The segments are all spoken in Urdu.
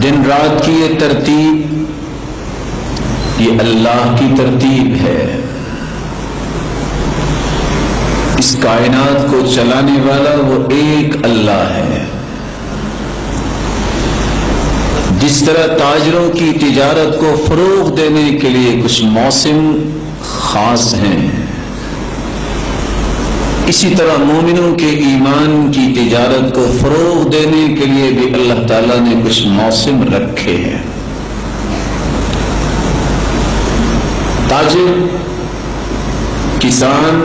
دن رات کی یہ ترتیب یہ اللہ کی ترتیب ہے. اس کائنات کو چلانے والا وہ ایک اللہ ہے. جس طرح تاجروں کی تجارت کو فروغ دینے کے لیے کچھ موسم خاص ہیں، اسی طرح مومنوں کے ایمان کی تجارت کو فروغ دینے کے لیے بھی اللہ تعالیٰ نے کچھ موسم رکھے ہیں. تاجر، کسان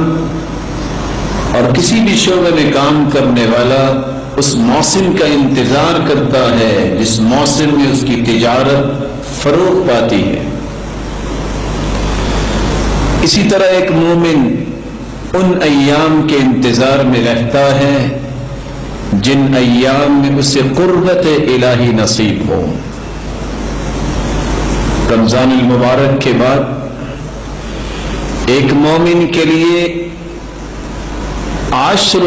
اور کسی بھی شعبے میں کام کرنے والا اس موسم کا انتظار کرتا ہے جس موسم میں اس کی تجارت فروغ پاتی ہے. اسی طرح ایک مومن ان ایام کے انتظار میں رہتا ہے جن ایام میں اسے قربت الہی نصیب ہو. رمضان المبارک کے بعد ایک مومن کے لیے عشر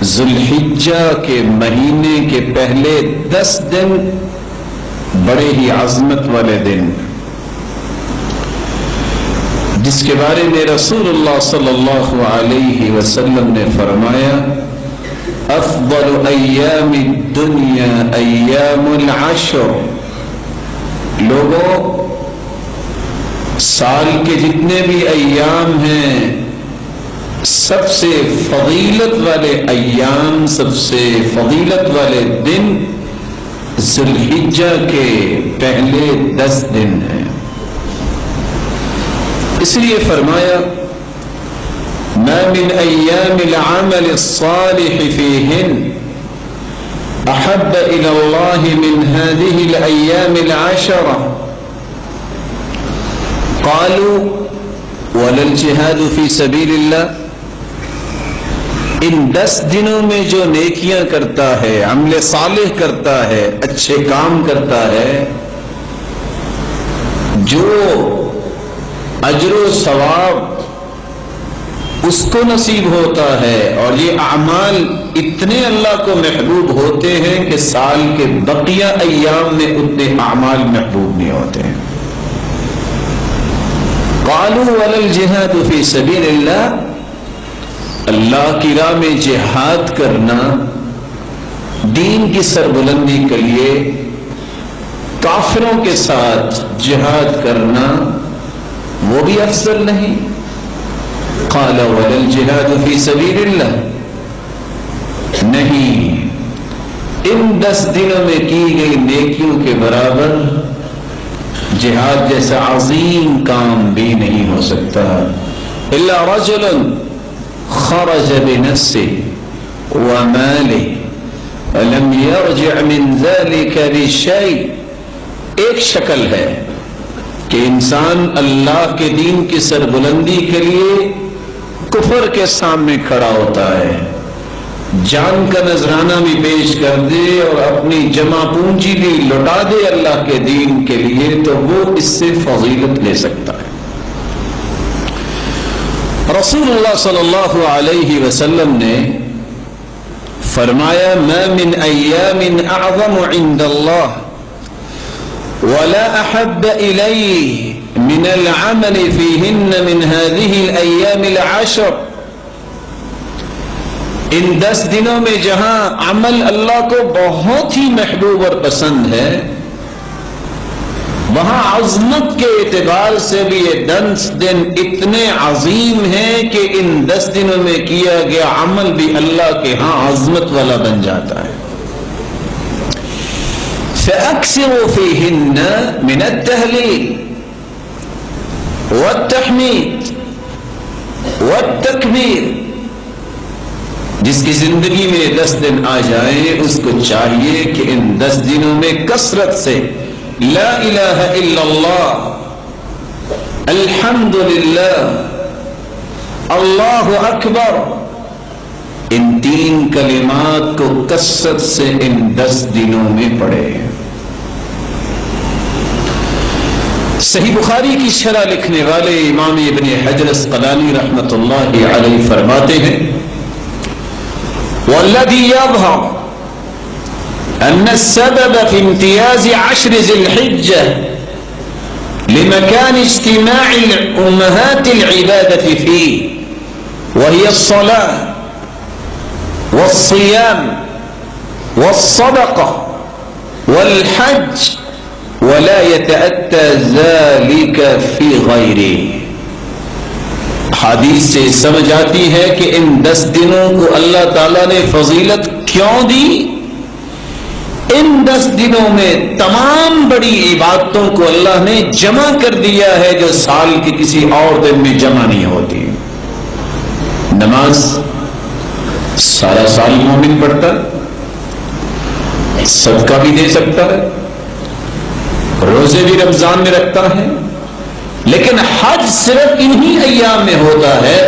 ذوالحجہ کے مہینے کے پہلے 10 دن بڑے ہی عظمت والے دن، جس کے بارے میں رسول اللہ صلی اللہ علیہ وسلم نے فرمایا افضل ایام الدنیا ایام العشر. لوگوں، سال کے جتنے بھی ایام ہیں سب سے فضیلت والے ایام، سب سے فضیلت والے دن ذوالحجہ کے پہلے 10 دن ہیں. اس لیے فرمایا ما من ایام العمل الصالح فیہن احب الى اللہ من هذه الایام العشرة. قالوا ولا الجہاد فی سبیل اللہ. ان 10 دنوں میں جو نیکیاں کرتا ہے، عمل صالح کرتا ہے، اچھے کام کرتا ہے، جو اجر و ثواب اس کو نصیب ہوتا ہے، اور یہ اعمال اتنے اللہ کو محبوب ہوتے ہیں کہ سال کے بقیہ ایام میں اتنے اعمال محبوب نہیں ہوتے ہیں. قالوا ولا الجہاد فی سبیل اللہ. اللہ کی راہ میں جہاد کرنا، دین کی سربلندی کے لیے کافروں کے ساتھ جہاد کرنا وہ بھی افضل نہیں. قال ولا الجہاد فی سبیل اللہ. نہیں، ان 10 دنوں میں کی گئی نیکیوں کے برابر جہاد جیسا عظیم کام بھی نہیں ہو سکتا. الا رجل خرج بنفسه وماله ولم يرجع من ذلك بشيء. ایک شکل ہے کہ انسان اللہ کے دین کی سربلندی کے لیے کفر کے سامنے کھڑا ہوتا ہے، جان کا نذرانہ بھی پیش کر دے اور اپنی جمع پونجی بھی لوٹا دے اللہ کے دین کے لیے، تو وہ اس سے فضیلت لے سکتا ہے. رسول اللہ صلی اللہ علیہ وسلم نے فرمایا ما من ایام اعظم عند اللہ ولا احب الیہ من العمل فیہن من هذه الایام العشر. ان 10 دنوں میں جہاں عمل اللہ کو بہت ہی محبوب اور پسند ہے، وہاں عظمت کے اعتبار سے بھی یہ 10 دن اتنے عظیم ہیں کہ ان 10 دنوں میں کیا گیا عمل بھی اللہ کے ہاں عظمت والا بن جاتا ہے. فَأَكْثِرُوا فِيهِنَّ مِنَ التَّهْلِيلِ وَالتَّحْمِيدِ وَالتَّكْبِيرِ. جس کی زندگی میں 10 دن آ جائیں اس کو چاہیے کہ ان 10 دنوں میں کثرت سے لا الہ الا اللہ، الحمدللہ، اللہ اکبر، ان 3 کلمات کو کثرت سے ان 10 دنوں میں پڑھے. صحیح بخاری کی شرح لکھنے والے امام ابن حجر اسقلانی رحمۃ اللہ علیہ فرماتے ہیں والذی یظہر أن السبب في امتياز 10 ذي الحجة لمكان اجتماع أمهات العبادة فيه، وهي الصلاة والصيام والصدقة والحج، ولا يتأتى ذلك في غيره. حدیث سے سمجھ آتی ہے کہ ان 10 دنوں کو اللہ تعالیٰ نے فضیلت کیوں دی؟ ان 10 دنوں میں تمام بڑی عبادتوں کو اللہ نے جمع کر دیا ہے جو سال کے کسی اور دن میں جمع نہیں ہوتی۔ نماز سارا سال مومن پڑھتا ہے، صدقہ بھی دے سکتا ہے، روزے بھی رمضان میں رکھتا ہے، لیکن حج صرف انہی ایام میں ہوتا ہے۔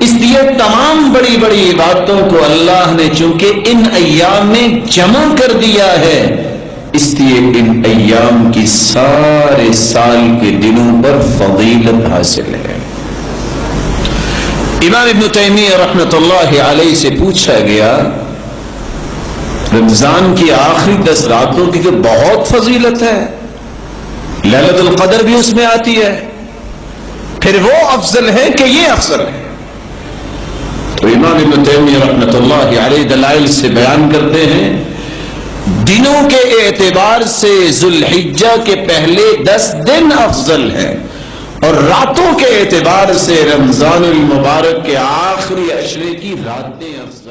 اس لیے تمام بڑی بڑی عبادتوں کو اللہ نے چونکہ ان ایام میں جمع کر دیا ہے، اس لیے ان ایام کی سارے سال کے دنوں پر فضیلت حاصل ہے۔ امام ابن تیمیہ رحمۃ اللہ علیہ سے پوچھا گیا رمضان کی آخری 10 راتوں کی تو بہت فضیلت ہے، لیلۃ القدر بھی اس میں آتی ہے، پھر وہ افضل ہے کہ یہ افضل ہے؟ تو امام ابن تیمیہ رحمۃ اللہ علیہ دلائل سے بیان کرتے ہیں دنوں کے اعتبار سے ذو الحجہ کے پہلے 10 دن افضل ہیں، اور راتوں کے اعتبار سے رمضان المبارک کے آخری عشرے کی راتیں افضل۔